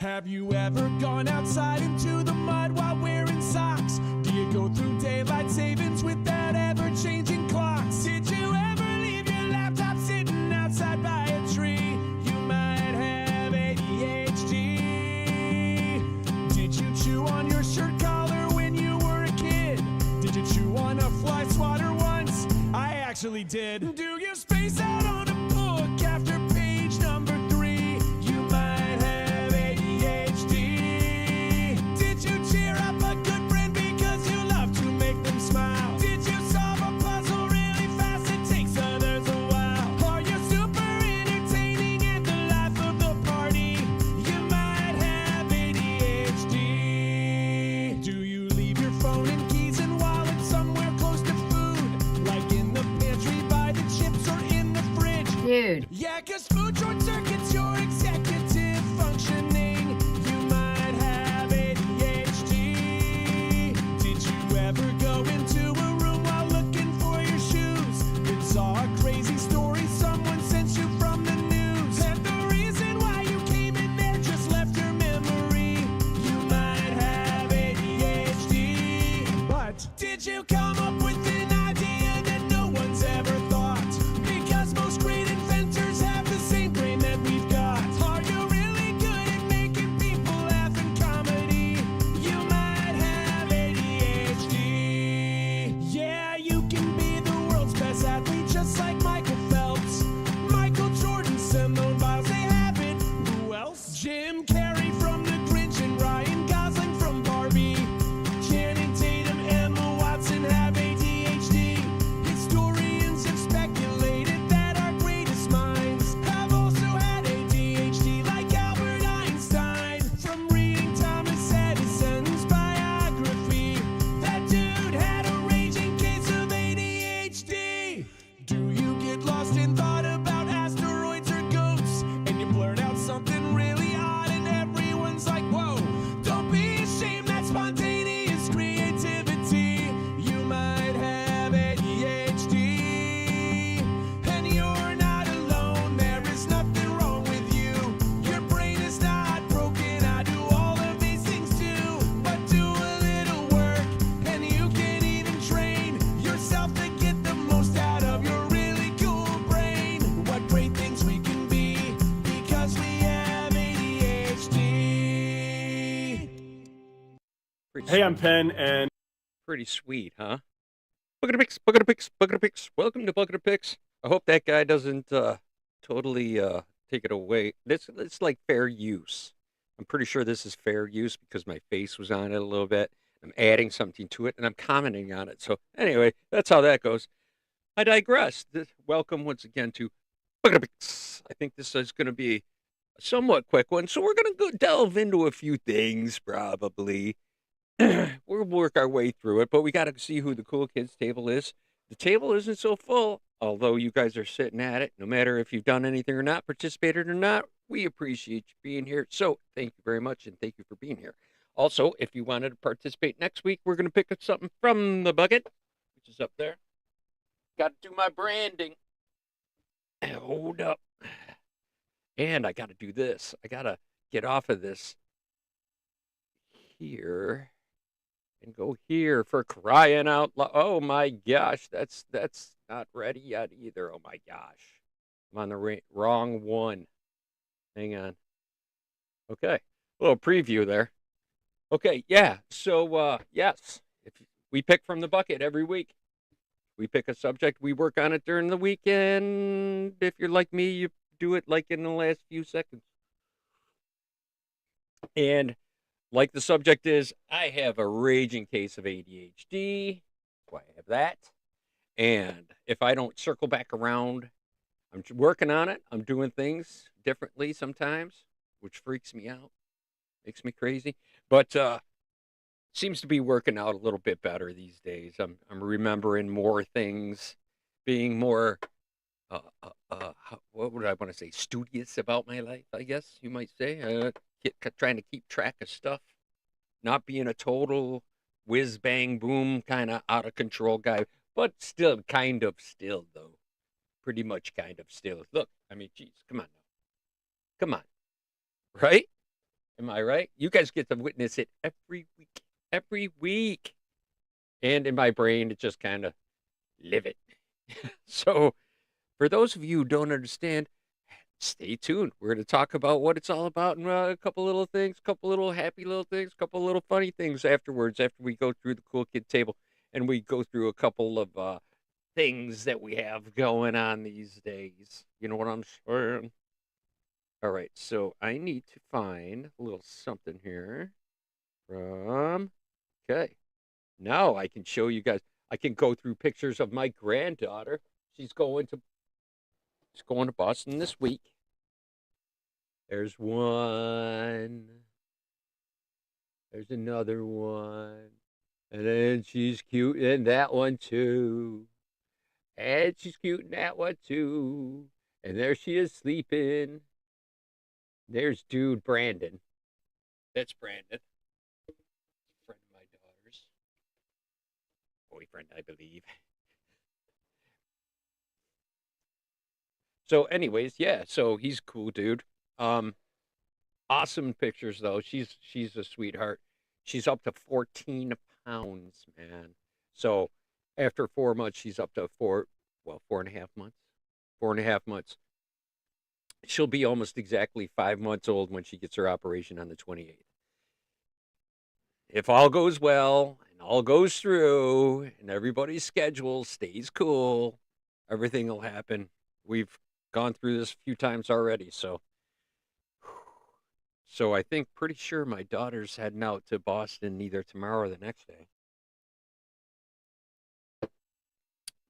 Have you ever gone outside into the mud while wearing socks? Do you go through daylight savings with that ever-changing clocks? Did you ever leave your laptop sitting outside by a tree? You might have ADHD. Did you chew on your shirt collar when you were a kid? Did you chew on a fly swatter once? I actually did. Do you space out on a book after page number 3? You might have ADHD. Did you cheer up a good friend because you love to make them smile? Did you solve a puzzle really fast? It takes others a while. Are you super entertaining and the life of the party? You might have ADHD. Do you leave your phone and keys and wallet somewhere close to food? Like in the pantry by the chips or in the fridge? Dude. Yeah, 'cause food short circuits your executive functioning. You might have ADHD. Did you ever go into a room while looking for your shoes? And saw a crazy story someone sent you from the news? And the reason why you came in there just left your memory. You might have ADHD. But did you come up with an idea that no one's ever thought? Because most great inventors have the same brain that we've got. Are you really good at making people laugh in comedy? You might have ADHD. Yeah, you can be the world's best athlete just like Michael Phelps. Michael Jordan, Simone Biles, they have it. Who else? Jim Carrey from The Grinch and Ryan Gosling from Barbie. Channing Tatum, Emma Watson have ADHD. Historians have speculated that our greatest minds have also had ADHD, like Albert Einstein. From reading Thomas Edison's biography, that dude had a raging case of ADHD. Do you get lost in thought about asteroids or ghosts? And you blurt out something really odd and everyone's like, whoa. Don't be ashamed, that's spontaneous creativity. You might have ADHD. And you're not alone, there is nothing wrong with you. Your brain is not broken, I do all of these things too. But do a little work, and you can even train yourself to get the most out of your really cool brain. What great things we can be, because we have ADHD. Hey, I'm Penn, and Pretty sweet, huh? Bucket of picks, bucket of picks, bucket of picks. Welcome to Bucket of Picks. I hope that guy doesn't totally take it away. It's like fair use. I'm pretty sure this is fair use because my face was on it a little bit. I'm adding something to it and I'm commenting on it. So anyway, that's how that goes. I digress. Welcome once again to Bucket of Picks. I think this is going to be a somewhat quick one. So we're going to go delve into a few things probably. We'll work our way through it, but we got to see who the cool kids table is. The table isn't so full, although you guys are sitting at it. No matter if you've done anything or not, participated or not, we appreciate you being here. So thank you very much, and thank you for being here. Also, if you wanted to participate next week, we're going to pick up something from the bucket, which is up there. Got to do my branding. Hold up. And I got to do this. I got to get off of this here and go here, for crying out loud. Oh my gosh, that's not ready yet either. Oh my gosh, I'm on the wrong one. Hang on. Okay, a little preview there. Okay, yeah. So yes, if we pick from the bucket every week, we pick a subject, we work on it during the weekend. If you're like me, you do it like in the last few seconds. And like the subject is, I have a raging case of ADHD. That's why I have that. And if I don't circle back around, I'm working on it. I'm doing things differently sometimes, which freaks me out, makes me crazy. But seems to be working out a little bit better these days. I'm remembering more things, being more, what would I want to say, studious about my life, I guess you might say. Trying to keep track of stuff, not being a total whiz bang boom kind of out of control guy, but still though, pretty much kind of still. Look, I mean, geez, come on now, come on, right? Am I right? You guys get to witness it every week. Every week. And in my brain, it just kind of live it. So, for those of you who don't understand, stay tuned. We're going to talk about what it's all about and a couple little things, couple little happy little things, couple little funny things afterwards, after we go through the cool kid table and we go through a couple of things that we have going on these days. You know what I'm saying? All right, so I need to find a little something here from. Okay, now I can show you guys. I can go through pictures of my granddaughter. She's going to Boston this week. There's one. There's another one. And then she's cute in that one too. And she's cute in that one too. And there she is sleeping. There's dude Brandon. That's Brandon. Friend of my daughter's. Boyfriend, I believe. So, anyways, yeah. So he's a cool dude. Awesome pictures though. She's a sweetheart. She's up to 14 pounds, man. So after 4 months, she's up to 4.5 months. 4.5 months. She'll be almost exactly 5 months old when she gets her operation on the 28th. If all goes well and all goes through and everybody's schedule stays cool, everything will happen. We've gone through this a few times already, so I think pretty sure my daughter's heading out to Boston either tomorrow or the next day.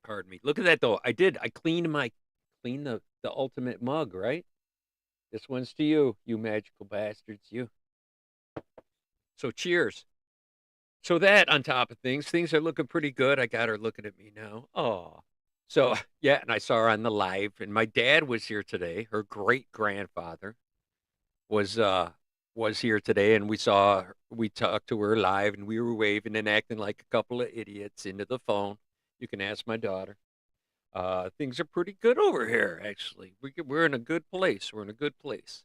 Pardon me. Look at that though. I cleaned the ultimate mug, right? This one's to you, you magical bastards, you. So cheers. So that on top of things are looking pretty good. I got her looking at me now. Oh. So yeah, and I saw her on the live, and my dad was here today. Her great grandfather was here today, and we talked to her live, and we were waving and acting like a couple of idiots into the phone. You can ask my daughter. Things are pretty good over here, actually. We're in a good place. We're in a good place.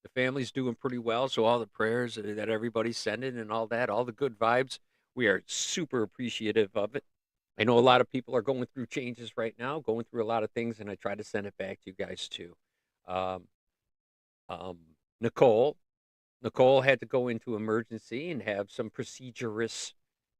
The family's doing pretty well, so all the prayers that everybody's sending and all that, all the good vibes, we are super appreciative of it. I know a lot of people are going through changes right now, going through a lot of things, and I try to send it back to you guys too. Um, um, Nicole had to go into emergency and have some procedures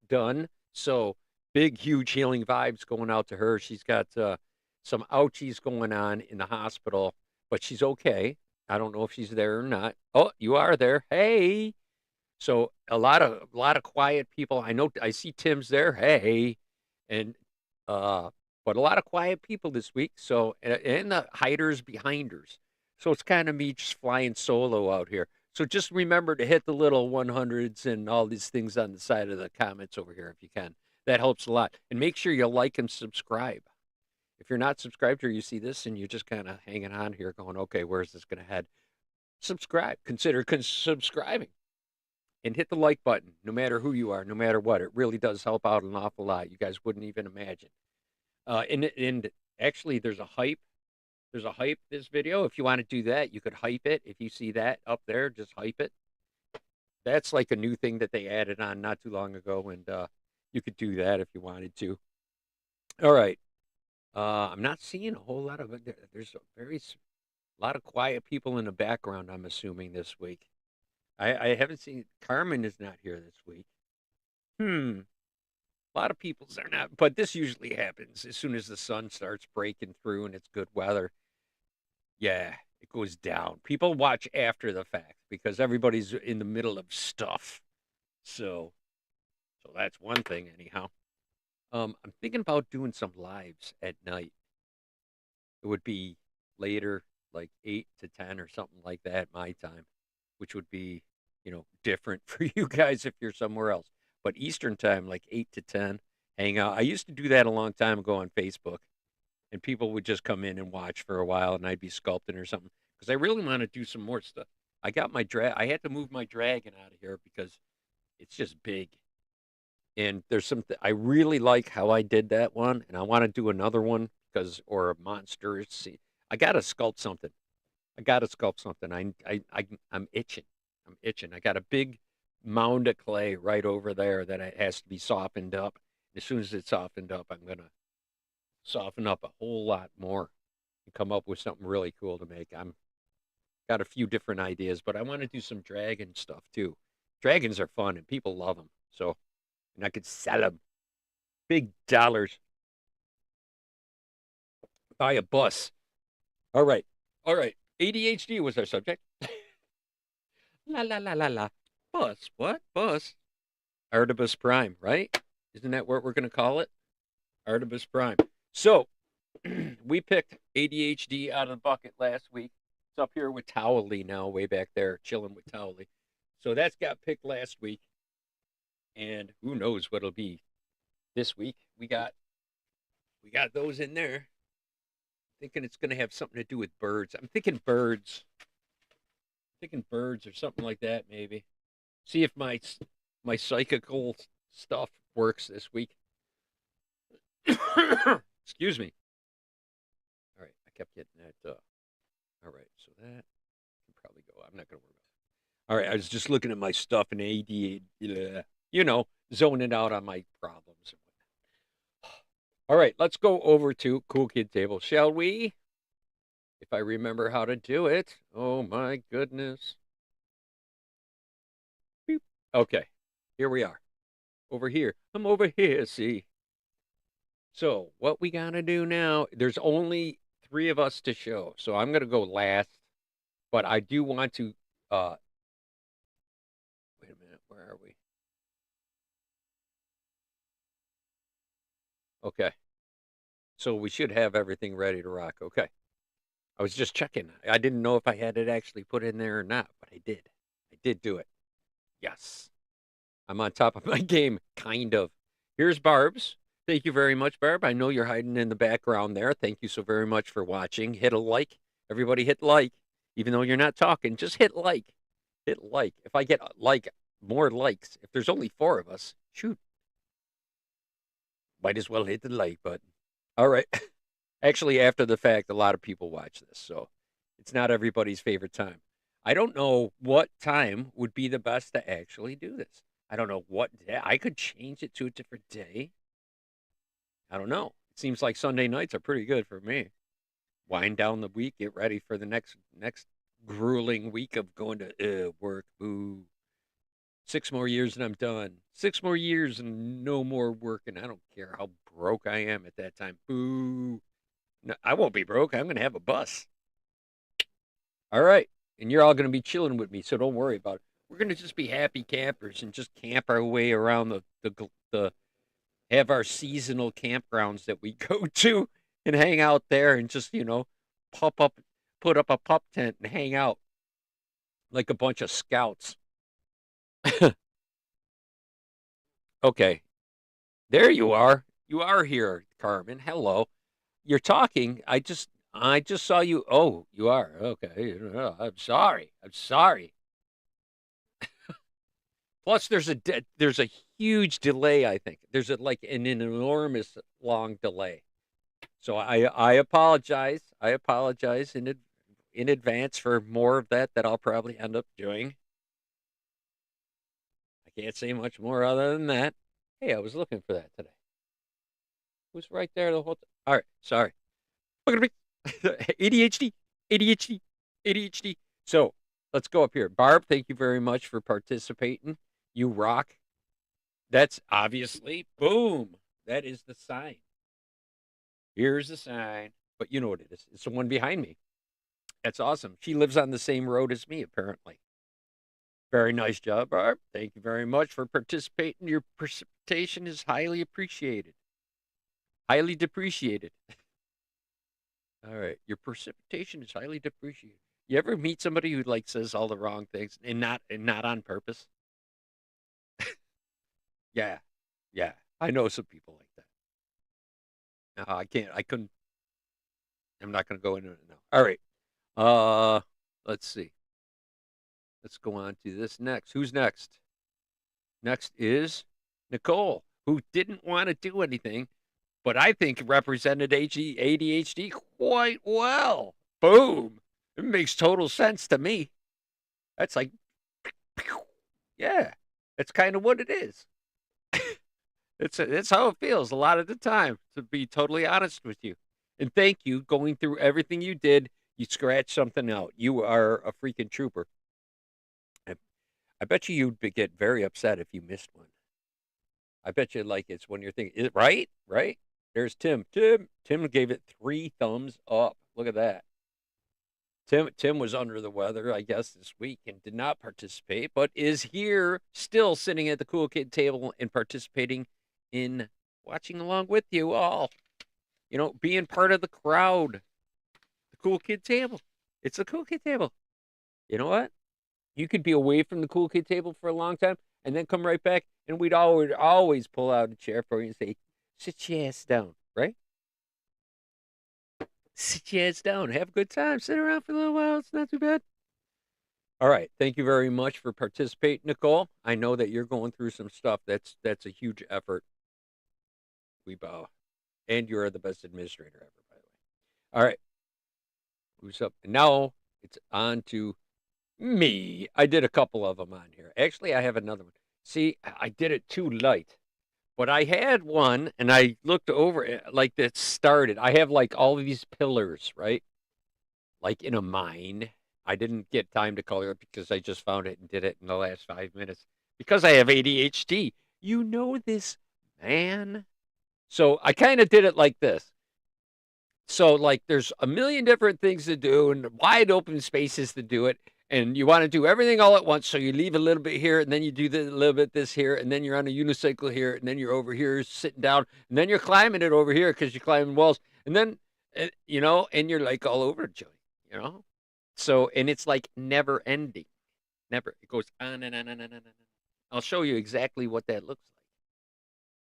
done. So big, huge healing vibes going out to her. She's got some ouchies going on in the hospital, but she's okay. I don't know if she's there or not. Oh, you are there. Hey. So a lot of quiet people. I know I see Tim's there. Hey. And but a lot of quiet people this week. So and the hiders behinders. So it's kind of me just flying solo out here. So just remember to hit the little 100s and all these things on the side of the comments over here if you can. That helps a lot. And make sure you like and subscribe. If you're not subscribed or you see this and you're just kind of hanging on here going, okay, where's this going to head? Subscribe. Consider subscribing. And hit the like button, no matter who you are, no matter what. It really does help out an awful lot. You guys wouldn't even imagine. And actually, there's a hype this video. If you want to do that, you could hype it. If you see that up there, just hype it. That's like a new thing that they added on not too long ago, and you could do that if you wanted to. All right. I'm not seeing a whole lot of it. There's a lot of quiet people in the background, I'm assuming, this week. I haven't seen Carmen is not here this week. A lot of people's are not, but this usually happens as soon as the sun starts breaking through and it's good weather. Yeah, it goes down. People watch after the fact because everybody's in the middle of stuff. So that's one thing anyhow. I'm thinking about doing some lives at night. It would be later, like 8 to 10 or something like that, my time, which would be, different for you guys if you're somewhere else. But Eastern time, like 8 to 10, hang out. I used to do that a long time ago on Facebook, and people would just come in and watch for a while, and I'd be sculpting or something because I really want to do some more stuff. I got my I had to move my dragon out of here because it's just big. And there's I really like how I did that one, and I want to do another one or a monster. See, I got to sculpt something. I'm itching. I'm itching. I got a big mound of clay right over there that it has to be softened up. As soon as it's softened up, I'm gonna soften up a whole lot more and come up with something really cool to make. I'm got a few different ideas, but I want to do some dragon stuff too. Dragons are fun and people love them. So, and I could sell them big dollars. Buy a bus. All right. All right. ADHD was our subject. La la la la la. Bus. What? Bus. Artibus Prime, right? Isn't that what we're going to call it? Artibus Prime. So, we picked ADHD out of the bucket last week. It's up here with Towley now, way back there, chilling with Towley. So that's got picked last week. And who knows what it'll be this week. We got those in there. Thinking it's going to have something to do with birds. I'm thinking birds. Or something like that, maybe. See if my psychical stuff works this week. Excuse me. All right, I kept getting that. All right, so that can probably go. I'm not going to worry about it. All right, I was just looking at my stuff and ADHD, zoning out on my problems. All right, let's go over to Cool Kid Table, shall we? If I remember how to do it. Oh, my goodness. Beep. Okay, here we are. Over here. I'm over here, see. So, what we got to do now, there's only 3 of us to show, so I'm going to go last. But I do want to, wait a minute, where are we? Okay. So we should have everything ready to rock. Okay. I was just checking. I didn't know if I had it actually put in there or not, but I did. I did do it. Yes. I'm on top of my game, kind of. Here's Barb's. Thank you very much, Barb. I know you're hiding in the background there. Thank you so very much for watching. Hit a like. Everybody hit like. Even though you're not talking, just hit like. Hit like. If I get more likes, if there's only 4 of us, shoot. Might as well hit the like button. All right. Actually, after the fact, a lot of people watch this, so it's not everybody's favorite time. I don't know what time would be the best to actually do this. I don't know what day. I could change it to a different day. I don't know. It seems like Sunday nights are pretty good for me. Wind down the week, get ready for the next grueling week of going to work. Boo. 6 more years and I'm done. 6 more years and no more working. I don't care how broke I am at that time. Boo. No, I won't be broke. I'm going to have a bus. All right. And you're all going to be chilling with me, so don't worry about it. We're going to just be happy campers and just camp our way around the have our seasonal campgrounds that we go to and hang out there and just, put up a pup tent and hang out like a bunch of scouts. Okay. There you are. You are here, Carmen. Hello. You're talking. I just saw you. Oh, you are. Okay. I'm sorry. Plus, there's a huge delay. I think there's an enormous long delay. So I apologize. I apologize in advance for more of that I'll probably end up doing. I can't say much more other than that. Hey, I was looking for that today. It was right there the whole time. All right, sorry. ADHD. So let's go up here. Barb, thank you very much for participating. You rock. That's obviously, boom. That is the sign. Here's the sign. But you know what it is. It's the one behind me. That's awesome. She lives on the same road as me, apparently. Very nice job, Barb. Thank you very much for participating. Your participation is highly appreciated. Highly depreciated. All right. Your precipitation is highly depreciated. You ever meet somebody who says all the wrong things and not on purpose? Yeah. I know some people like that. No, I couldn't. I'm not going to go into it now. All right. Let's see. Let's go on to this next. Who's next? Next is Nicole, who didn't want to do anything, but I think represented ADHD quite well. Boom. It makes total sense to me. That's like Yeah, that's kind of what it is. It's how it feels a lot of the time, to be totally honest with you. And thank you, going through everything you did. You scratched something out. You are a freaking trooper. I, I bet you'd get very upset if you missed one. I bet you like it's when you're thinking, right? Right? There's Tim. Tim gave it 3 thumbs up. Look at that. Tim was under the weather, I guess, this week and did not participate, but is here still sitting at the Cool Kid table and participating in watching along with you all. You know, being part of the crowd. The Cool Kid table. It's the Cool Kid table. You know what? You could be away from the Cool Kid table for a long time and then come right back, and we'd always pull out a chair for you and say, sit your ass down, right? Sit your ass down. Have a good time. Sit around for a little while. It's not too bad. All right. Thank you very much for participating, Nicole. I know that you're going through some stuff. That's a huge effort. We bow. And you're the best administrator ever, by the way. All right. Who's up? And now it's on to me. I did a couple of them on here. Actually, I have another one. See, I did it too light. But I had one, and I looked over it, like that started. I have like all of these pillars, right? Like in a mine. I didn't get time to color it because I just found it and did it in the last 5 minutes. Because I have ADHD. You know this, man. So I kind of did it like this. So, like, there's a million different things to do and wide open spaces to do it. And you want to do everything all at once. So you leave a little bit here, and then you do a little bit this here, and then you're on a unicycle here, and then you're over here sitting down, and then you're climbing it over here because you're climbing walls. And then, you know, and you're like all over the joint, you know? So, and it's like never ending. Never. It goes on and on and on and on. I'll show you exactly what that looks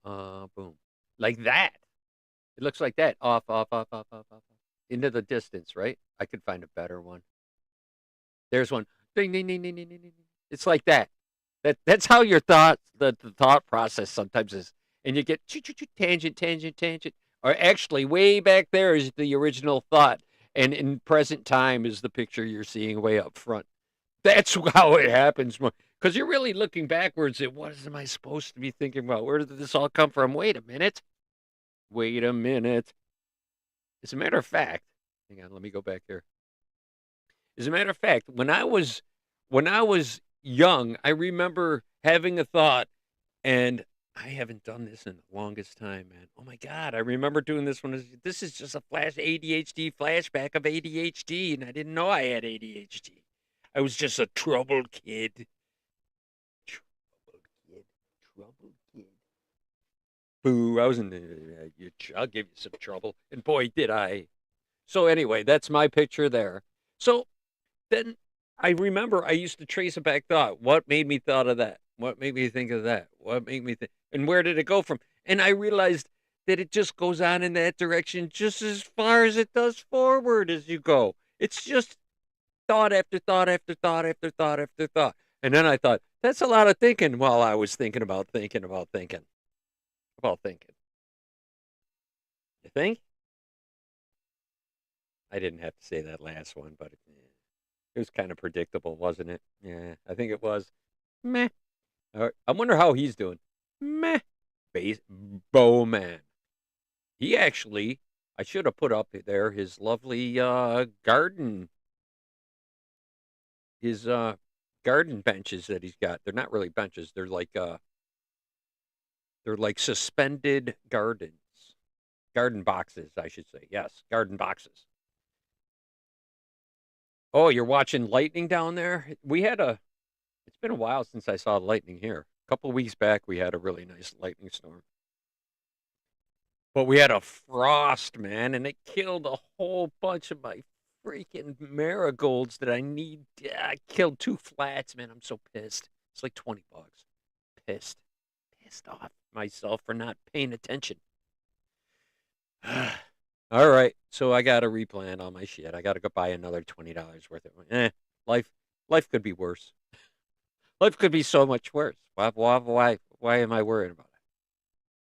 like. Boom. Like that. It looks like that. Off, off, off, off, off, off. Into the distance, right? I could find a better one. There's one. Ding, ding, ding, ding, ding, ding, ding. It's like that. That's how your the thought process sometimes is. And you get tangent, tangent, tangent. Or actually, way back there is the original thought. And in present time is the picture you're seeing way up front. That's how it happens. Because you're really looking backwards at what am I supposed to be thinking about? Where did this all come from? Wait a minute. Wait a minute. As a matter of fact, hang on, let me go back here. As a matter of fact, when I was young, I remember having a thought, and I haven't done this in the longest time, man. Oh my God, I remember doing this one. This is just a ADHD flashback of ADHD, and I didn't know I had ADHD. I was just a troubled kid. Troubled kid. Boo, I was in the, I'll give you some trouble. And boy, did I. So anyway, that's my picture there. So then I remember I used to trace a back thought. What made me thought of that? What made me think of that? What made me think? And where did it go from? And I realized that it just goes on in that direction just as far as it does forward as you go. It's just thought after thought after thought after thought after thought. And then I thought, that's a lot of thinking while I was thinking about thinking about thinking. About thinking. You think? I didn't have to say that last one, but it was kind of predictable, wasn't it? Yeah, I think it was. Meh. I wonder how he's doing. Meh. Bowman. He actually, I should have put up there his lovely garden. His garden benches that he's got. They're not really benches. They're like suspended gardens. Garden boxes, I should say. Yes, garden boxes. Oh, you're watching lightning down there? It's been a while since I saw lightning here. A couple weeks back, we had a really nice lightning storm. But we had a frost, man, and it killed a whole bunch of my freaking marigolds that I need. I killed 2 flats, man. I'm so pissed. It's like $20. Pissed off myself for not paying attention. All right, so I got to replan all my shit. I got to go buy another $20 worth of it. Life could be worse. Life could be so much worse. Why am I worried about it?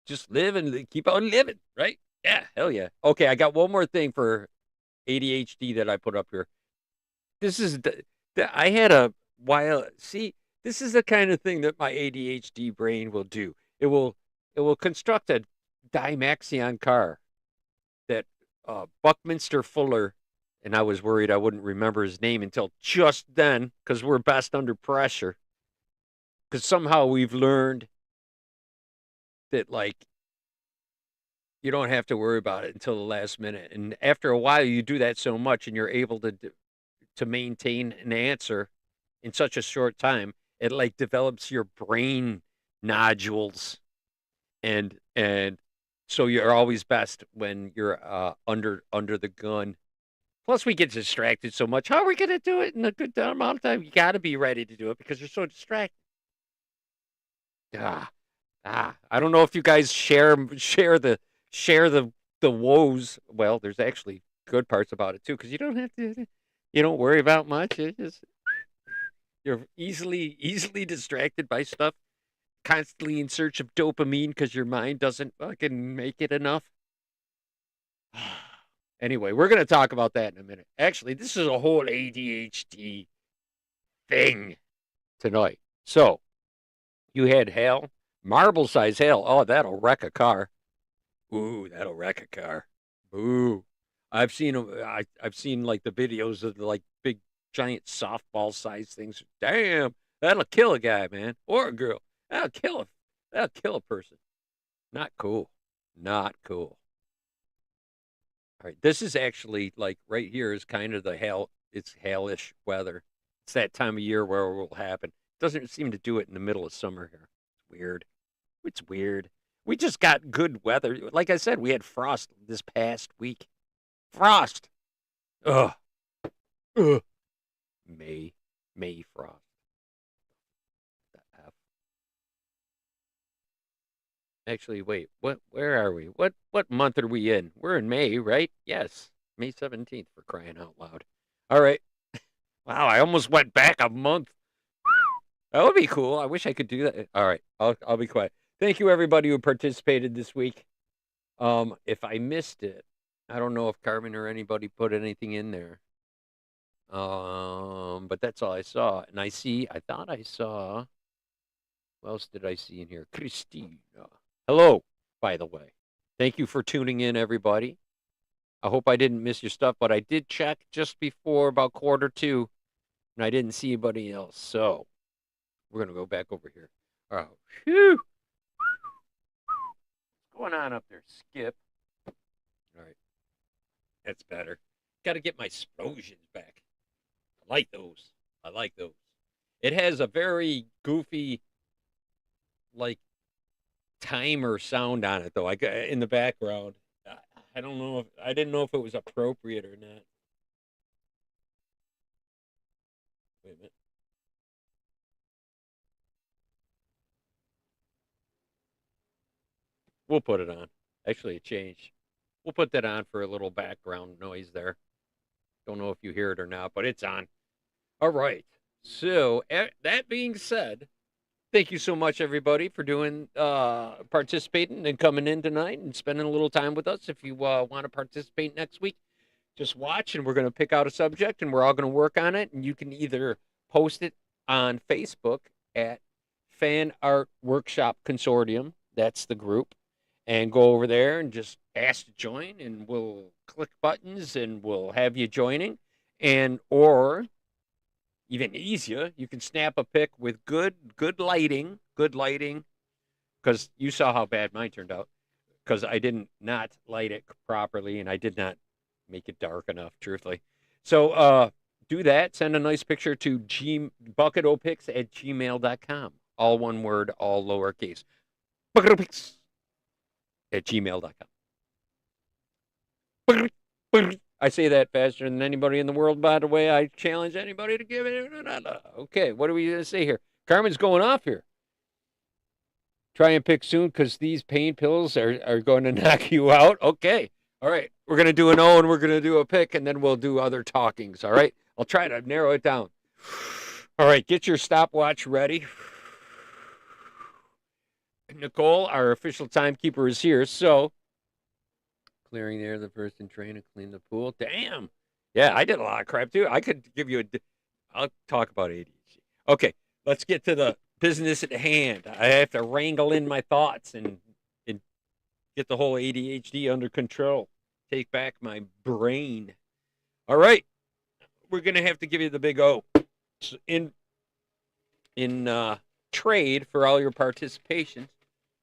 Just live and keep on living, right? Yeah, hell yeah. Okay, I got one more thing for ADHD that I put up here. This is I had a while. See, This is the kind of thing that my ADHD brain will do. It will construct a Dymaxion car that Buckminster Fuller, and I was worried I wouldn't remember his name until just then because we're best under pressure. Because somehow we've learned that, like, you don't have to worry about it until the last minute. And after a while, you do that so much and you're able to maintain an answer in such a short time, it like develops your brain nodules and so you're always best when you're under the gun. Plus, we get distracted so much. How are we going to do it in a good amount of time? You got to be ready to do it because you're so distracted. I don't know if you guys share the woes. Well, there's actually good parts about it too because you don't worry about much. You're easily distracted by stuff, constantly in search of dopamine because your mind doesn't fucking make it enough. Anyway, we're going to talk about that in a minute. Actually, this is a whole ADHD thing tonight. So, you had hail, marble size hail. Oh, that'll wreck a car. Ooh, that'll wreck a car. Ooh. I've seen like the videos of the like big giant softball size things. Damn, that'll kill a guy, man, or a girl. That'll kill a person. Not cool. Not cool. All right, this is actually like right here is kind of the hail. It's hailish weather. It's that time of year where it will happen. Doesn't seem to do it in the middle of summer here. It's weird. It's weird. We just got good weather. Like I said, we had frost this past week. Frost. Ugh. Ugh. May frost. The F. Actually, wait. Where are we? What month are we in? We're in May, right? Yes. May 17th, for crying out loud. All right. Wow, I almost went back a month. That would be cool. I wish I could do that. All right. I'll be quiet. Thank you everybody who participated this week. If I missed it, I don't know if Carmen or anybody put anything in there. But that's all I saw. And I thought I saw, what else did I see in here? Christina. Hello, by the way. Thank you for tuning in, everybody. I hope I didn't miss your stuff, but I did check just before about 1:45, and I didn't see anybody else. So we're going to go back over here. Oh, whew. What's going on up there, Skip? All right. That's better. Got to get my explosions back. I like those. It has a very goofy, like, timer sound on it, though. I got in the background. I didn't know if it was appropriate or not. Wait a minute. We'll put it on. Actually, it changed. We'll put that on for a little background noise there. Don't know if you hear it or not, but it's on. All right. So, that being said, thank you so much, everybody, for participating and coming in tonight and spending a little time with us. If you want to participate next week, just watch, and we're going to pick out a subject, and we're all going to work on it. And you can either post it on Facebook at Fan Art Workshop Consortium. That's the group. And go over there and just ask to join, and we'll click buttons, and we'll have you joining. Or even easier, you can snap a pic with good lighting, because you saw how bad mine turned out, because I didn't not light it properly, and I did not make it dark enough, truthfully. So do that. Send a nice picture to bucketopics@gmail.com. All one word, all lowercase. bucketopics@gmail.com. I say that faster than anybody in the world, by the way. I challenge anybody to give it. Okay, what are we going to say here? Carmen's going off here. Try and pick soon because these pain pills are going to knock you out. Okay. All right. We're going to do an O and we're going to do a pick, and then we'll do other talkings. All right. I'll try to narrow it down. All right. Get your stopwatch ready. Nicole, our official timekeeper, is here. So, clearing the air, the person trained to clean the pool. Damn. Yeah, I did a lot of crap too. I could give you I'll talk about ADHD. Okay. let's get to the business at hand. I have to wrangle in my thoughts and get the whole ADHD under control. Take back my brain. All right, we're gonna have to give you the big O in trade for all your participation.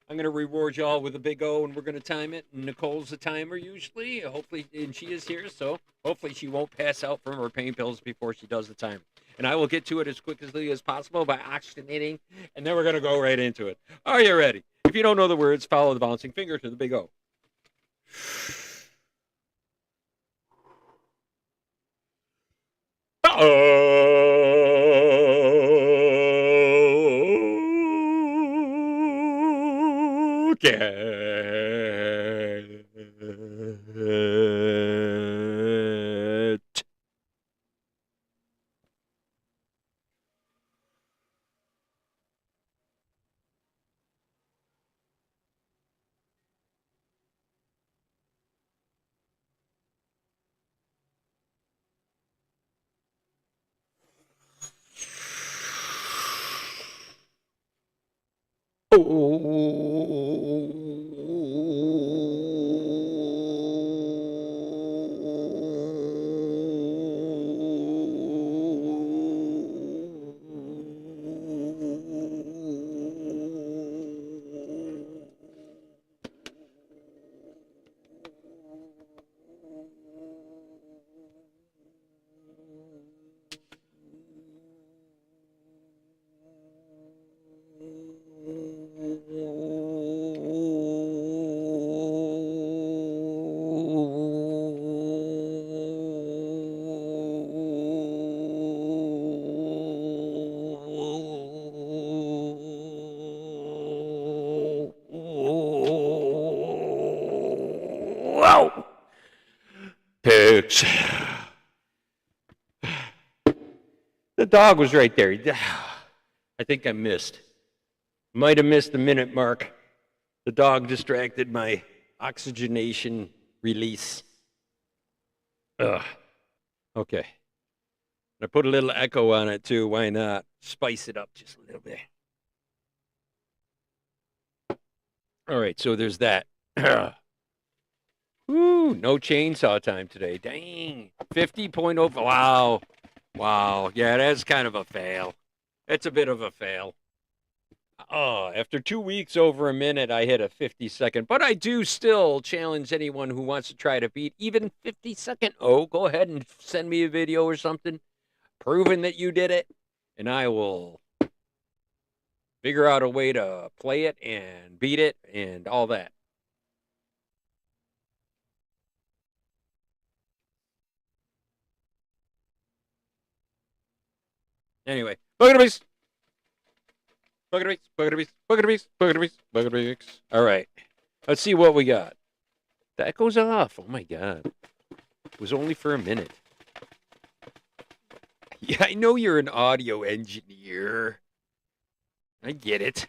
I'm going to reward you all with a big O, and we're going to time it. Nicole's the timer usually. Hopefully, and she is here, so hopefully she won't pass out from her pain pills before she does the time. And I will get to it as quickly as possible by oxygenating, and then we're going to go right into it. Are you ready? If you don't know the words, follow the bouncing finger to the big O. Get. Wow. Pigs. The dog was right there. I think I missed. Might have missed the minute mark. The dog distracted my oxygenation release. Ugh. Okay. I put a little echo on it too. Why not? Spice it up just a little bit. All right, so there's that. Woo, no chainsaw time today. Dang. 50.0. Wow. Wow. Yeah, that's kind of a fail. It's a bit of a fail. Oh, after 2 weeks over a minute, I hit a 50-second. But I do still challenge anyone who wants to try to beat even 50-second. Oh, go ahead and send me a video or something proving that you did it, and I will figure out a way to play it and beat it and all that. Anyway, Bucket of Beast. All right. Let's see what we got. That goes off. Oh, my God. It was only for a minute. Yeah, I know you're an audio engineer. I get it.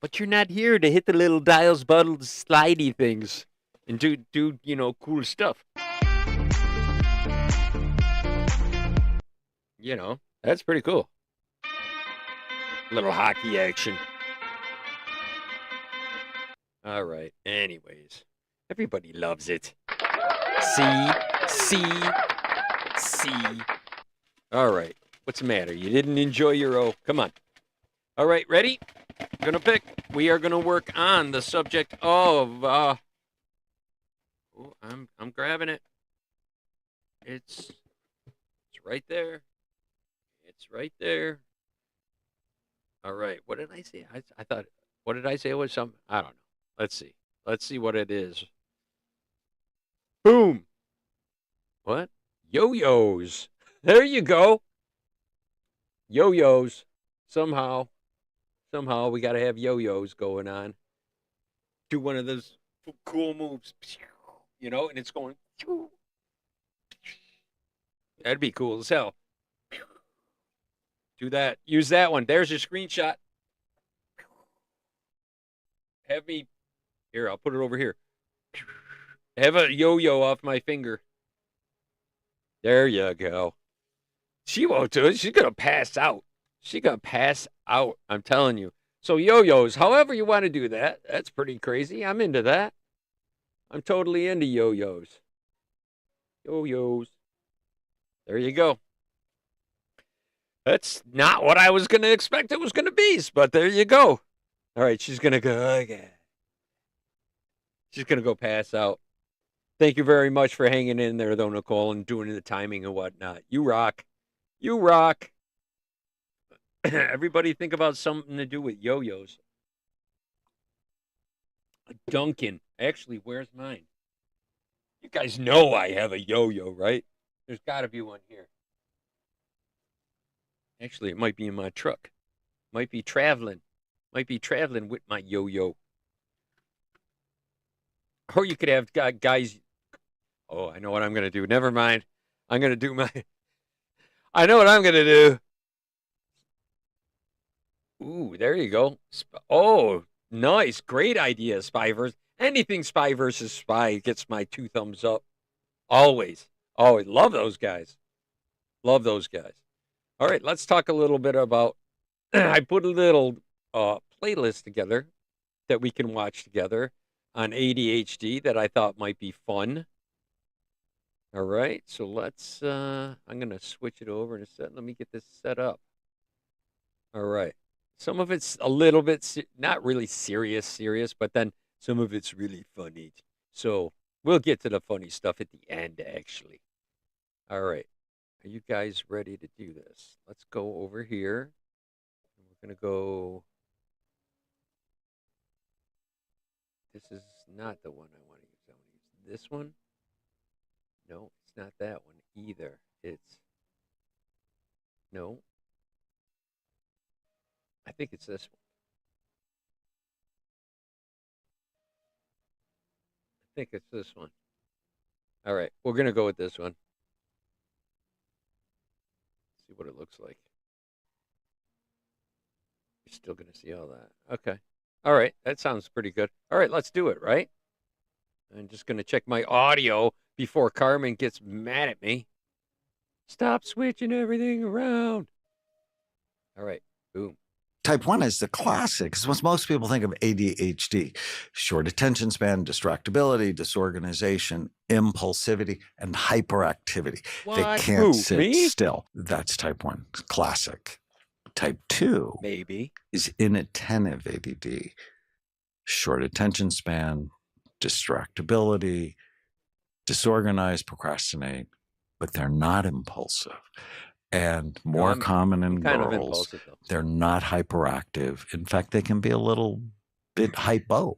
But you're not here to hit the little dials, buttons, slidey things and do cool stuff. That's pretty cool. Little hockey action. All right. Anyways, everybody loves it. See. All right. What's the matter? You didn't enjoy your O. Come on. All right. Ready? Gonna pick. We are gonna work on the subject of. I'm grabbing it. It's right there. It's right there. All right. What did I say? I thought. What did I say? It was some. I don't know. Let's see. Let's see what it is. Boom. What? Yo-yos. There you go. Yo-yos. Somehow we got to have yo-yos going on. Do one of those cool moves. And it's going. That'd be cool as hell. Do that. Use that one. There's your screenshot. Have me. Here, I'll put it over here. Have a yo-yo off my finger. There you go. She won't do it. She's going to pass out. She gonna pass out. I'm telling you. So yo-yos, however you want to do that, that's pretty crazy. I'm into that. I'm totally into yo-yos. Yo-yos. There you go. That's not what I was going to expect it was going to be, but there you go. All right, she's going to go again. She's going to go pass out. Thank you very much for hanging in there, though, Nicole, and doing the timing and whatnot. You rock. You rock. Everybody think about something to do with yo-yos. Duncan. Actually, where's mine? You guys know I have a yo-yo, right? There's got to be one here. Actually, it might be in my truck. Might be traveling with my yo-yo. Or you could have guys. Oh, I know what I'm going to do. Never mind. I'm going to do my. I know what I'm going to do. Ooh, there you go. Oh, nice. Great idea, Spy versus. Anything Spy versus Spy gets my 2 thumbs up. Always. Always. Love those guys. Love those guys. All right, let's talk a little bit about. I put a little playlist together that we can watch together on ADHD that I thought might be fun. All right, so let's. I'm gonna switch it over in a second. Let me get this set up. All right, some of it's a little bit not really serious, but then some of it's really funny. So we'll get to the funny stuff at the end, actually. All right. Are you guys ready to do this? Let's go over here. We're going to go. This is not the one I want to use. I want to use this one. No, it's not that one either. It's. No. I think it's this one. I think it's this one. All right. We're going to go with this one. See what it looks like. You're still going to see all that. Okay. All right. That sounds pretty good. All right. Let's do it, right? I'm just going to check my audio before Carmen gets mad at me. Stop switching everything around. All right. Boom. Type 1 is the classic. Because most people think of ADHD, short attention span, distractibility, disorganization, impulsivity, and hyperactivity. What? They can't Who, sit me? still. That's type 1, classic. Type 2 Maybe is inattentive ADD, short attention span, distractibility, disorganized, procrastinate, but they're not impulsive. And more common in kind of girls, impulsive, though. they're not hyperactive. In fact, they can be a little bit hypoactive.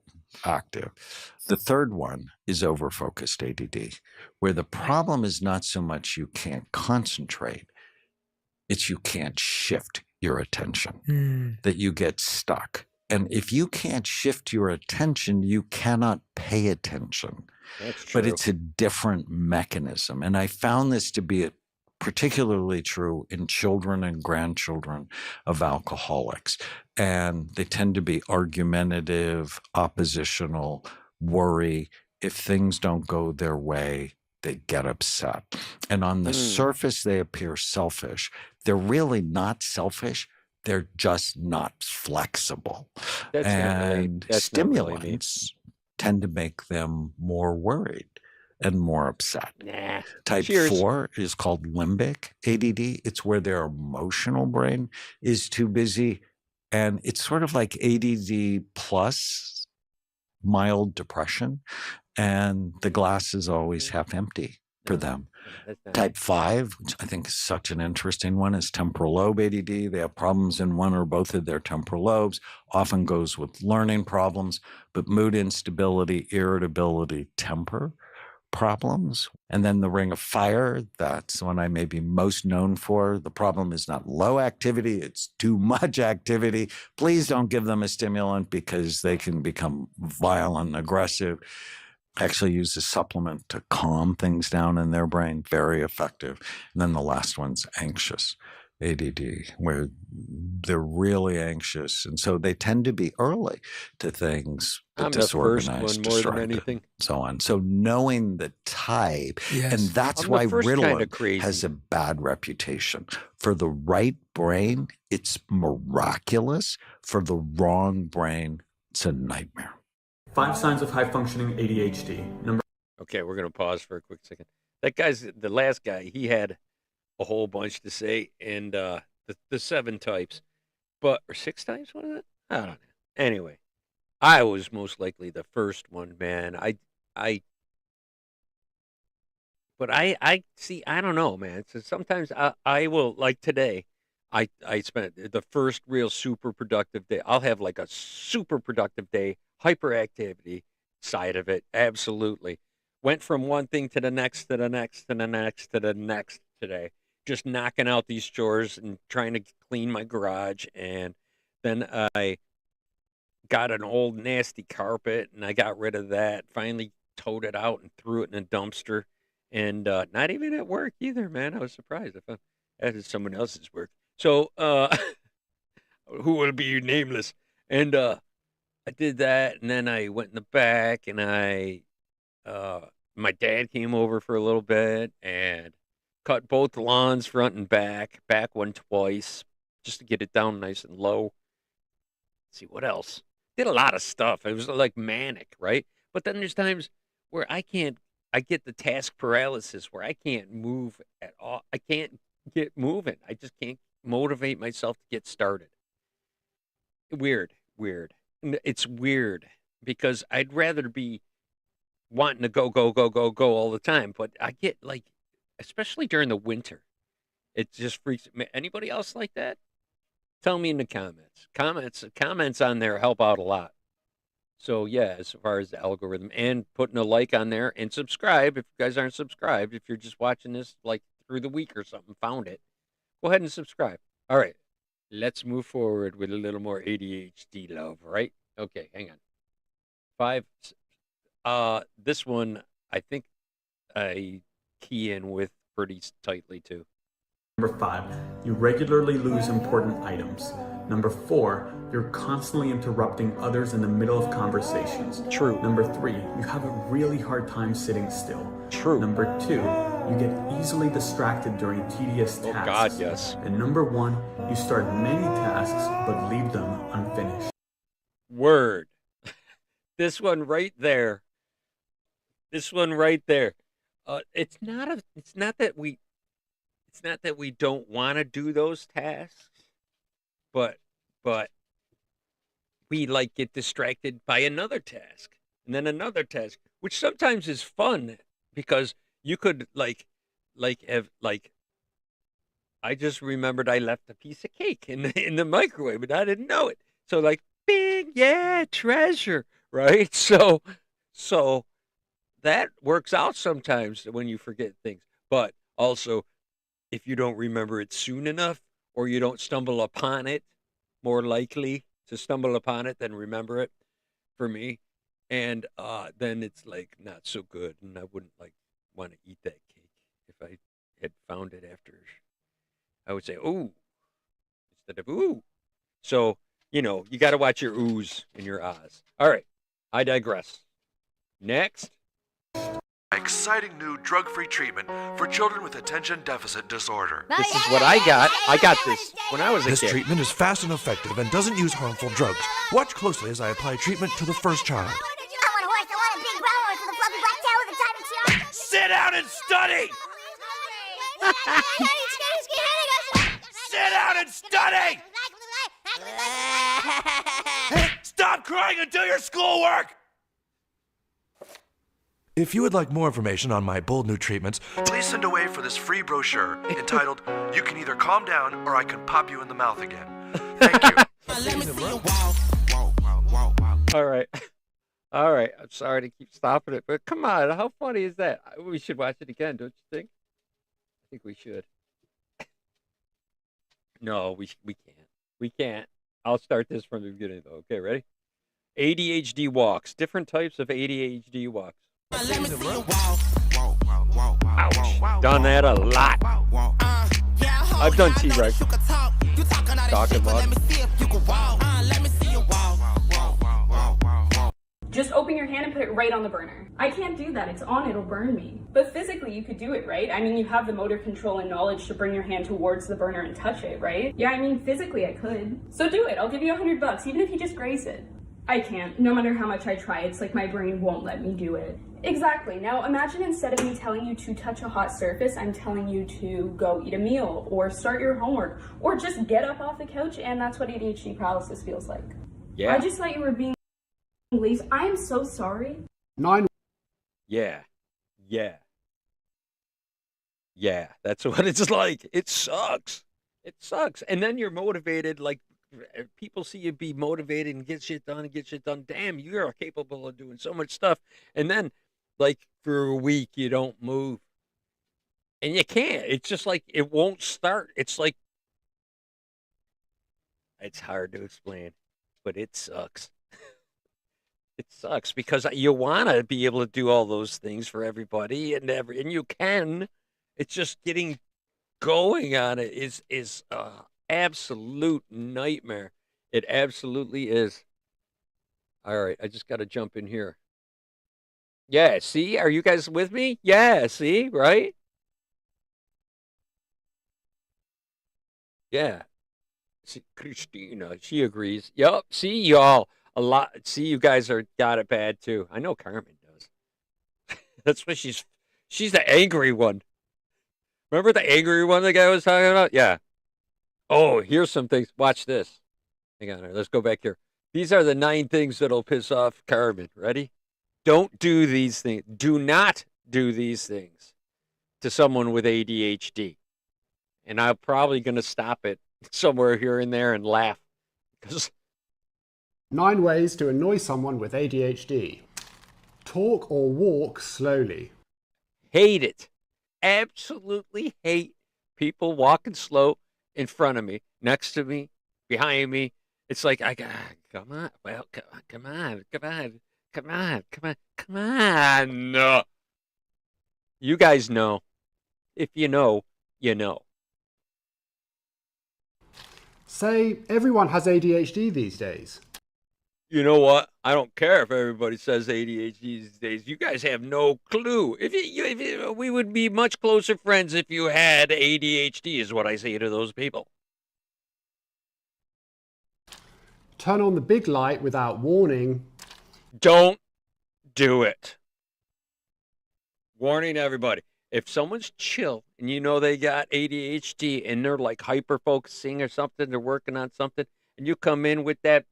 The third one is overfocused ADD, where the problem is not so much you can't concentrate, it's you can't shift your attention, that you get stuck. And if you can't shift your attention, you cannot pay attention. That's true. But it's a different mechanism. And I found this to be particularly true in children and grandchildren of alcoholics. And they tend to be argumentative, oppositional, worry. If things don't go their way, they get upset. And on the surface, they appear selfish. They're really not selfish. They're just not flexible. And stimulants tend to make them more worried and more upset. Nah. Type Cheers. 4 is called limbic ADD. It's where their emotional brain is too busy. And it's sort of like ADD plus mild depression. And the glass is always half empty for them. Type 5, which I think is such an interesting one, is temporal lobe ADD. They have problems in one or both of their temporal lobes, often goes with learning problems, but mood instability, irritability, temper problems. And then the ring of fire, that's the one I may be most known for. The problem is not low activity, it's too much activity. Please don't give them a stimulant because they can become violent and aggressive. Actually use a supplement to calm things down in their brain, very effective. And then the last one's anxious ADD, where they're really anxious. And so they tend to be early to things, the I'm the first disorganized, one more than distracted, anything. so on. So knowing the type, Yes. and that's I'm why the first kind of Ritalin crazy. has a bad reputation. For the right brain, it's miraculous. For the wrong brain, it's a nightmare. 5 signs of high-functioning ADHD. Number Okay, we're gonna pause for a quick second. That guy's the last guy. He had a whole bunch to say, and the 7 types, or 6 types. What is it? I don't know. Anyway, I was most likely the first one, man. But I see. I don't know, man. So sometimes I will, like today. I spent the first real super productive day. I'll have like a super productive day, hyperactivity side of it. Absolutely. Went from one thing to the next, to the next, to the next, to the next today. Just knocking out these chores and trying to clean my garage. And then I got an old nasty carpet and I got rid of that. Finally towed it out and threw it in a dumpster. And not even at work either, man. I was surprised. I found that is someone else's work. So who will be nameless? And I did that, and then I went in the back, and my dad came over for a little bit and cut both lawns, front and back one twice, just to get it down nice and low. Let's see what else. Did a lot of stuff. It was like manic, right? But then there's times where I get the task paralysis where I can't move at all. I can't get moving. I just can't motivate myself to get started. Weird. It's weird because I'd rather be wanting to go all the time. But I get like, especially during the winter, it just freaks me. Anybody else like that? Tell me in the comments. Comments on there help out a lot. So yeah, as far as the algorithm, and putting a like on there and subscribe if you guys aren't subscribed. If you're just watching this like through the week or something, found it, go ahead and subscribe. All right, let's move forward with a little more ADHD love, right? Okay, hang on. 5. This one I think I key in with pretty tightly too. Number 5, you regularly lose important items. Number 4, you're constantly interrupting others in the middle of conversations. True. Number 3, you have a really hard time sitting still. True. Number 2, you get easily distracted during tedious tasks. Oh God, yes. And number 1, you start many tasks but leave them unfinished. Word. This one right there. It's not that we don't want to do those tasks, but we like get distracted by another task and then another task, which sometimes is fun because you could I just remembered I left a piece of cake in the microwave and I didn't know it. So like, bing, yeah, treasure, right? So that works out sometimes when you forget things, but also if you don't remember it soon enough or you don't stumble upon it, more likely to stumble upon it than remember it for me. And then it's like not so good. And I wouldn't like want to eat that cake if I had found it after. I would say, ooh, instead of ooh. So, you got to watch your oohs and your ahs. All right. I digress. Next. Exciting new drug-free treatment for children with attention deficit disorder. This is what I got. I got this when I was a This kid. treatment is fast and effective and doesn't use harmful drugs. Watch closely as I apply treatment to the first child. I want a horse, I want a big brown horse with a fluffy black tail with a tiny tiara. Sit down and study! Sit down and study! Stop crying and do your schoolwork! If you would like more information on my bold new treatments, Please send away for this free brochure entitled, You Can Either Calm Down or I Can Pop You in the Mouth Again. Thank you. All right. I'm sorry to keep stopping it, but come on. How funny is that? We should watch it again, don't you think? I think we should. No, we can't. We can't. I'll start this from the beginning, though. Okay, ready? ADHD walks. Different types of ADHD walks. Ouch. Done that a lot. I've done T-Rex. Talking about. Just open your hand and put it right on the burner. I can't do that, it's on, it'll burn me. But physically you could do it, right? I mean, you have the motor control and knowledge to bring your hand towards the burner and touch it, right? Yeah, I mean, physically I could. So do it, I'll give you $100, even if you just graze it. I can't, no matter how much I try, it's like my brain won't let me do it. Exactly, now imagine instead of me telling you to touch a hot surface, I'm telling you to go eat a meal, or start your homework, or just get up off the couch, and that's what ADHD paralysis feels like. Yeah. I just thought you were being lazy. I am so sorry. 9. Yeah. That's what it's like. It sucks. It sucks. And then you're motivated, like people see you be motivated and get shit done. Damn, you are capable of doing so much stuff. And then, like, for a week, you don't move. And you can't. It's just like, it won't start. It's like, it's hard to explain, but it sucks. It sucks because you want to be able to do all those things for everybody and you can. It's just getting going on it is absolute nightmare. It absolutely is. All right, I just got to jump in here. Yeah, see? Are you guys with me? Yeah, see? Right? Yeah. See, Christina, she agrees. Yup, see y'all. A lot. See, you guys got it bad too. I know Carmen does. That's what she's the angry one. Remember the angry one the guy was talking about? Yeah. Oh, here's some things. Watch this. Hang on. Let's go back here. These are the 9 things that'll piss off Carmen. Ready? Don't do these things. Do not do these things to someone with ADHD. And I'm probably going to stop it somewhere here and there and laugh because 9 ways to annoy someone with ADHD. Talk or walk slowly. hate it. Absolutely hate people walking slow in front of me, next to me, behind me. It's like, come on. Well, come on. No. You guys know. If you know, you know. Say, everyone has ADHD these days. You know what? I don't care if everybody says ADHD these days. You guys have no clue. We would be much closer friends if you had ADHD, is what I say to those people. Turn on the big light without warning. Don't do it. Warning everybody. If someone's chill and you know they got ADHD and they're like hyper focusing or something, they're working on something, and you come in with that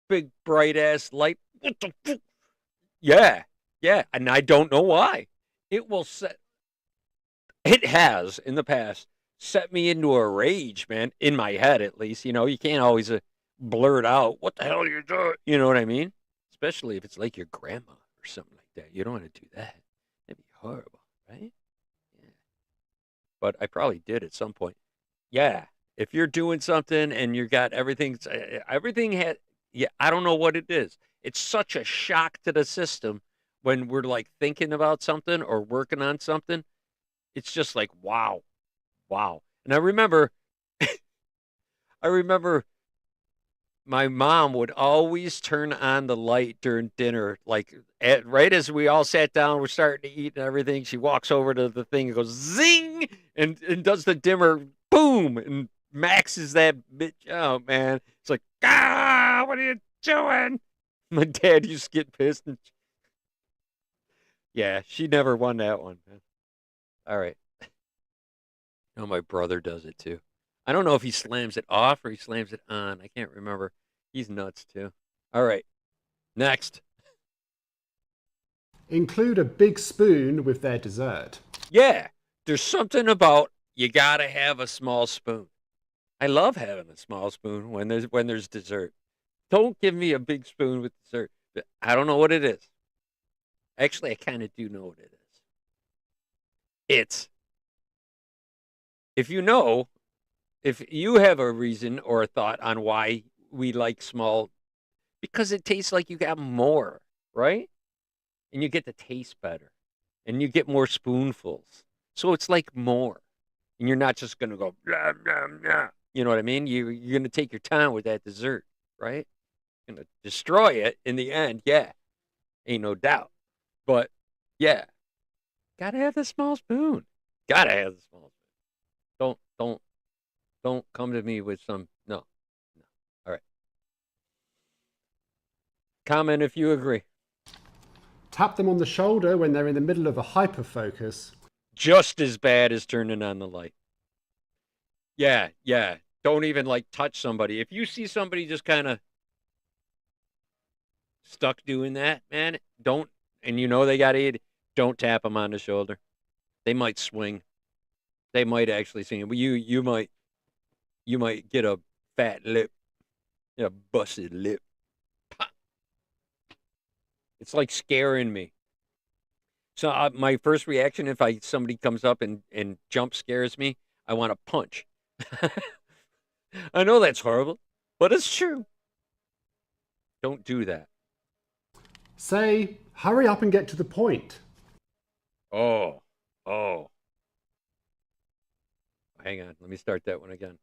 big bright ass light, what the fuck? Yeah, and I don't know why. It has in the past set me into a rage, man, in my head at least. You know, you can't always blurt out, what the hell are you doing? You know what I mean? Especially if it's like your grandma or something like that. You don't want to do that. That'd be horrible, right? Yeah. But I probably did at some point. Yeah. If you're doing something and you got everything had, yeah, I don't know what it is. It's such a shock to the system when we're like thinking about something or working on something. It's just like, wow. And I remember my mom would always turn on the light during dinner, like right as we all sat down, we're starting to eat and everything. She walks over to the thing and goes zing and does the dimmer, boom, and maxes that bitch out, man. It's like, what are you doing? My dad used to get pissed. Yeah, she never won that one, man. All right. No, my brother does it too. I don't know if he slams it off or he slams it on. I can't remember. He's nuts too. All right. Next. Include a big spoon with their dessert. Yeah. There's something about you got to have a small spoon. I love having a small spoon when there's dessert. Don't give me a big spoon with dessert. I don't know what it is. Actually, I kind of do know what it is. It's, if you have a reason or a thought on why we like small, because it tastes like you got more, right? And you get to taste better. And you get more spoonfuls. So it's like more. And you're not just going to go, blah, blah, blah. You know what I mean? You're going to take your time with that dessert, right? Going to destroy it in the end. Yeah. Ain't no doubt. But yeah, gotta have the small spoon. Gotta have the small spoon. Don't come to me with some, no. All right. Comment if you agree. Tap them on the shoulder when they're in the middle of a hyperfocus. Just as bad as turning on the light. Yeah. Don't even like touch somebody. If you see somebody just kind of stuck doing that, man, don't, and you know they got ADD, don't tap them on the shoulder. They might swing. They might actually sing. But you might get a fat lip, a busted lip. Pop. It's like scaring me. So my first reaction, if somebody comes up and jump scares me, I want to punch. I know that's horrible, but it's true. Don't do that. Say, hurry up and get to the point. Oh. Hang on. Let me start that one again.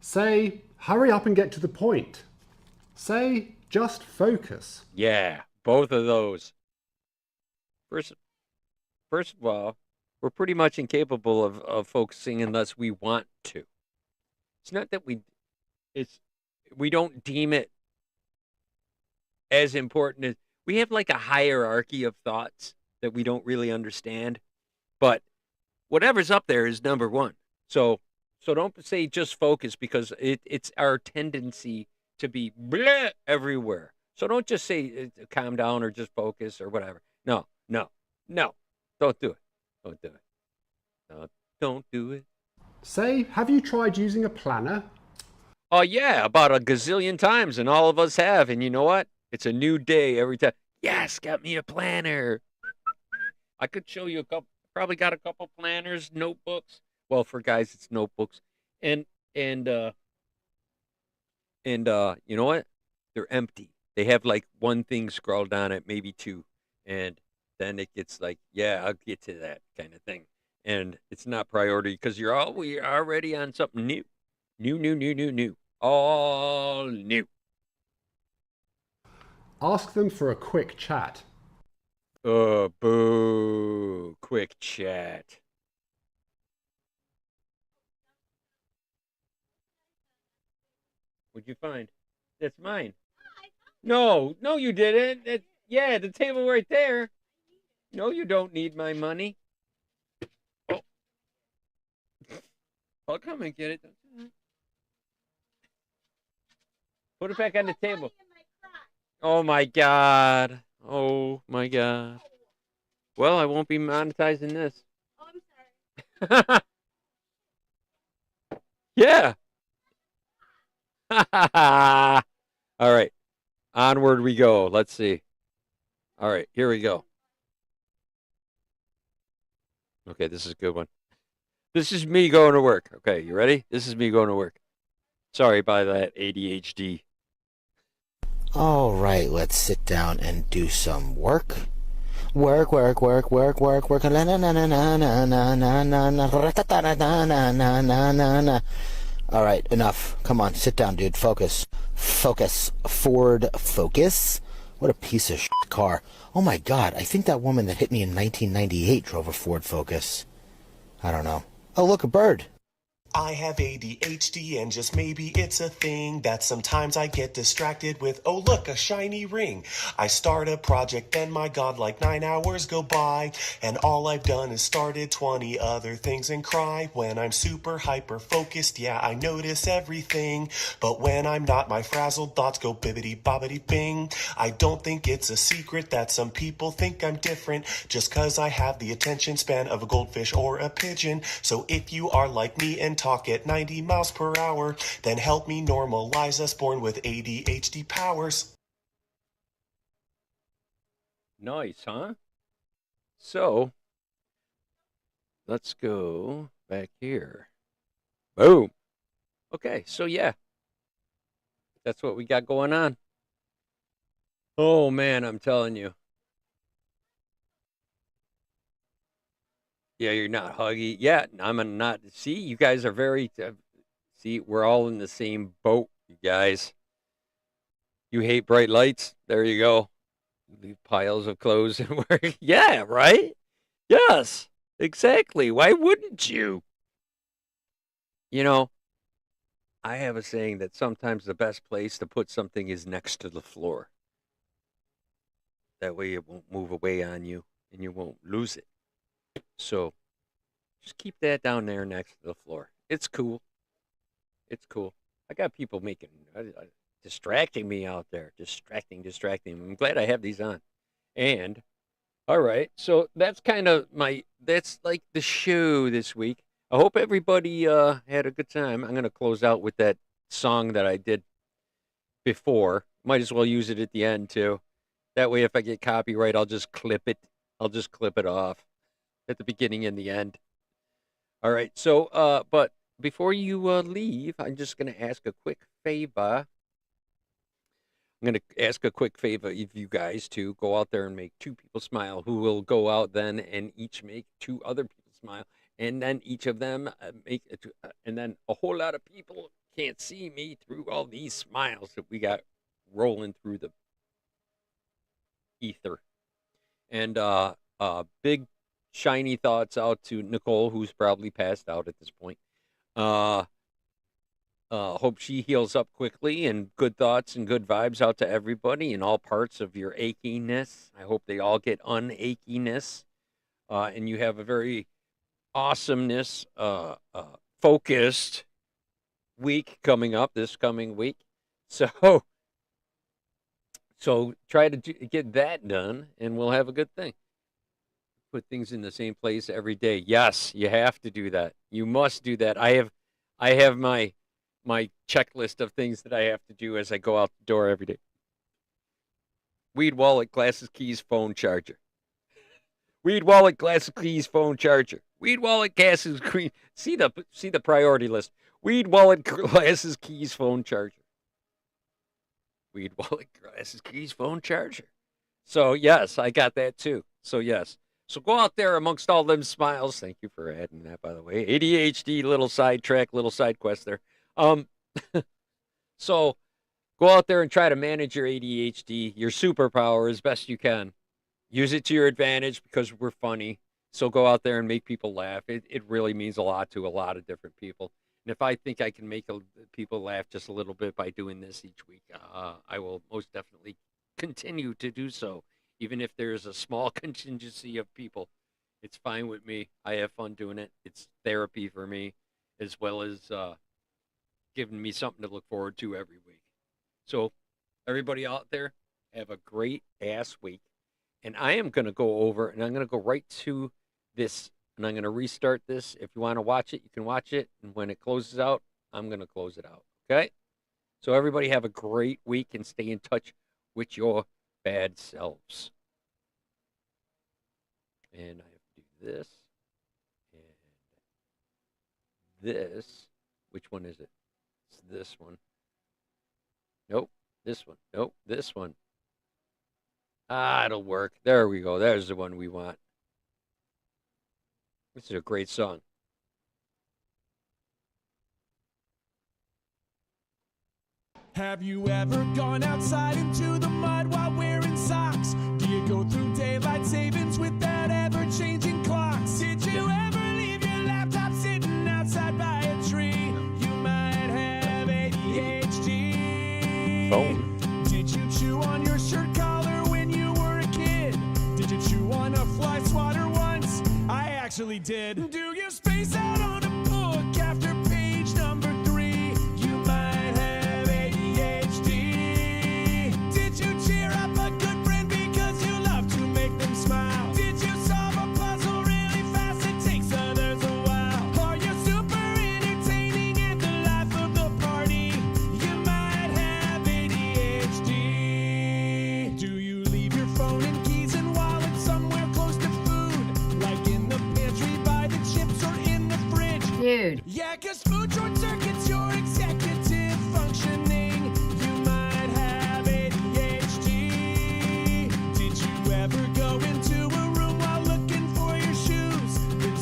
Say, hurry up and get to the point. Say, just focus. Yeah, both of those. First of all, we're pretty much incapable of focusing unless we want to. It's not that we don't deem it as important as we have like a hierarchy of thoughts that we don't really understand, but whatever's up there is number one. So don't say just focus because it's our tendency to be bleh everywhere. So don't just say calm down or just focus or whatever. No. Don't do it. Don't do it. No, don't do it. Say, have you tried using a planner? Oh, yeah, about a gazillion times, and all of us have. And you know what? It's a new day every time. Yes, got me a planner. I could show you a couple. Probably got a couple planners, notebooks. Well, for guys, it's notebooks. And you know what? They're empty. They have like one thing scrawled on it, maybe two. And then it gets like, yeah, I'll get to that kind of thing. And it's not priority because we're already on something new. New. All new. Ask them for a quick chat. Boo. Quick chat. What'd you find? That's mine. No, you didn't. Yeah, the table right there. No, you don't need my money. Oh. I'll come and get it. Put it back on the table. Oh my God. Well, I won't be monetizing this. Oh, I'm sorry. Yeah. All right. Onward we go. Let's see. All right, here we go. Okay, this is a good one. This is me going to work. Okay, you ready? This is me going to work. Sorry about that ADHD. All right, let's sit down and do some work. Work. All right, enough. Come on, sit down, dude. Focus. Ford Focus. What a piece of shit car. Oh my God, I think that woman that hit me in 1998 drove a Ford Focus. I don't know. Oh, look, a bird. I have ADHD and just maybe it's a thing that sometimes I get distracted with, oh look, a shiny ring. I start a project, then my God, like 9 hours go by, and all I've done is started 20 other things and cry. When I'm super hyper focused, yeah, I notice everything, but when I'm not, my frazzled thoughts go bibbity bobbity bing. I don't think it's a secret that some people think I'm different, just cause I have the attention span of a goldfish or a pigeon. So if you are like me and talk at 90 miles per hour, then help me normalize us born with ADHD powers. Nice, huh? So, let's go back here. Boom. Okay, so yeah. That's what we got going on. Oh, man, I'm telling you. Yeah, you're not huggy. Yeah, I'm not. See, you guys are very. See, we're all in the same boat, you guys. You hate bright lights. There you go. Leave piles of clothes and work. Yeah, right? Yes, exactly. Why wouldn't you? You know, I have a saying that sometimes the best place to put something is next to the floor. That way it won't move away on you and you won't lose it. So just keep that down there next to the floor. It's cool. It's cool. I got people making distracting me out there. Distracting. I'm glad I have these on. And all right, so that's kind of that's like the show this week. I hope everybody had a good time. I'm gonna close out with that song that I did before. Might as well use it at the end too. That way, if I get copyright, I'll just clip it. I'll just clip it off at the beginning and the end. All right. So, but before you leave, I'm just going to ask a quick favor. I'm going to ask a quick favor of you guys to go out there and make 2 people smile, who will go out then and each make 2 other people smile. And then each of them and then a whole lot of people can't see me through all these smiles that we got rolling through the ether. And big shiny thoughts out to Nicole, who's probably passed out at this point. Hope she heals up quickly, and good thoughts and good vibes out to everybody in all parts of your achiness. I hope they all get unachiness, and you have a very awesomeness focused week coming up this coming week. So try to get that done, and we'll have a good thing. Put things in the same place every day. Yes, you have to do that. You must do that. I have my checklist of things that I have to do as I go out the door every day. Weed, wallet, glasses, keys, phone, charger. Weed, wallet, glasses, keys, phone, charger. Weed, wallet, glasses, green. See the priority list. Weed, wallet, glasses, keys, phone, charger. Weed, wallet, glasses, keys, phone, charger. So, yes, I got that too. So, yes. So, go out there amongst all them smiles. Thank you for adding that, by the way. ADHD, little sidetrack, little side quest there. So, go out there and try to manage your ADHD, your superpower, as best you can. Use it to your advantage because we're funny. So, go out there and make people laugh. It really means a lot to a lot of different people. And if I think I can make people laugh just a little bit by doing this each week, I will most definitely continue to do so. Even if there's a small contingency of people, it's fine with me. I have fun doing it. It's therapy for me, as well as giving me something to look forward to every week. So everybody out there, have a great ass week. And I am going to go over, and I'm going to go right to this, and I'm going to restart this. If you want to watch it, you can watch it. And when it closes out, I'm going to close it out. Okay? So everybody have a great week and stay in touch with your bad selves. And I have to do this. And this. Which one is it? It's this one. Nope. This one. Nope. This one. It'll work. There we go. There's the one we want. This is a great song. Have you ever gone outside into the mud while wearing socks? Do you go through daylight savings with that ever-changing clocks? Did you ever leave your laptop sitting outside by a tree? You might have ADHD. Phone. Did you chew on your shirt collar when you were a kid? Did you chew on a fly swatter once? I actually did. Do you space out on a book after page number 3? You might have ADHD. Did you cheer up a good friend because you love to make them smile? Did you solve a puzzle really fast and takes others a while? Are you super entertaining and the life of the party? You might have ADHD. Do you leave your phone and keys and wallet somewhere close to food? Like in the pantry by the chips or in the fridge? Dude. Yeah, 'cause food short circuits your executive functioning. You might have ADHD. Did you ever go into a room while looking for your shoes? Did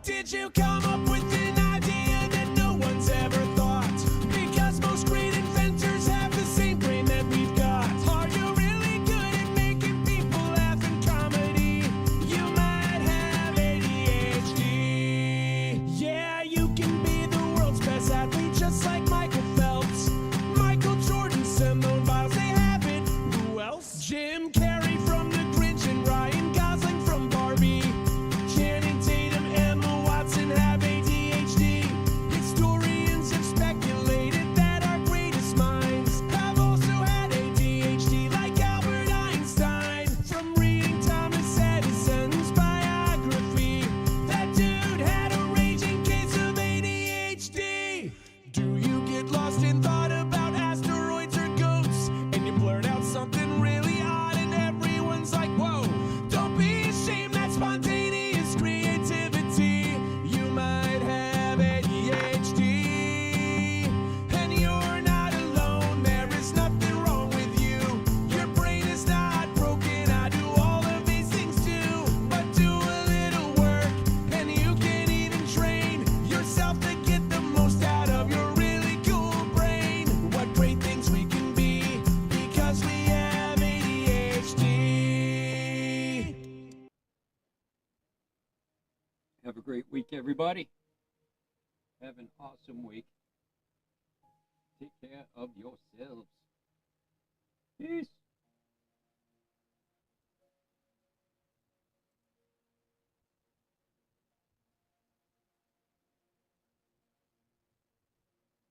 did you come up with an idea that no one's ever thought? Because most great inventors have the same brain that we've got. Are you really good at making people laugh in comedy? You might have ADHD. Yeah, you can be the world's best athlete, just like Michael Phelps, Michael Jordan, Simone Biles, they have it. Who else? Jim Carrey from The Grinch and Ryan Gosling from Barbie. Channing Tatum, Emma Watson have ADHD. Historians have speculated that our greatest minds have also had ADHD, like Albert Einstein. From reading Thomas Edison's biography, that dude had a raging case of ADHD. Do you get lost in thought about asteroids or goats, and you blurt out something really odd and everyone's like, whoa? Don't be ashamed, that's spontaneous creativity. You might have ADHD, and you're not alone. There is nothing wrong with you. Your brain is not broken. I do all of these things too, but do a little work, and you can even train yourself to get the most out of your really cool brain. What great things we can be because we have ADHD. Have a great week, everybody. Have an awesome week. Take care of yourselves. Peace.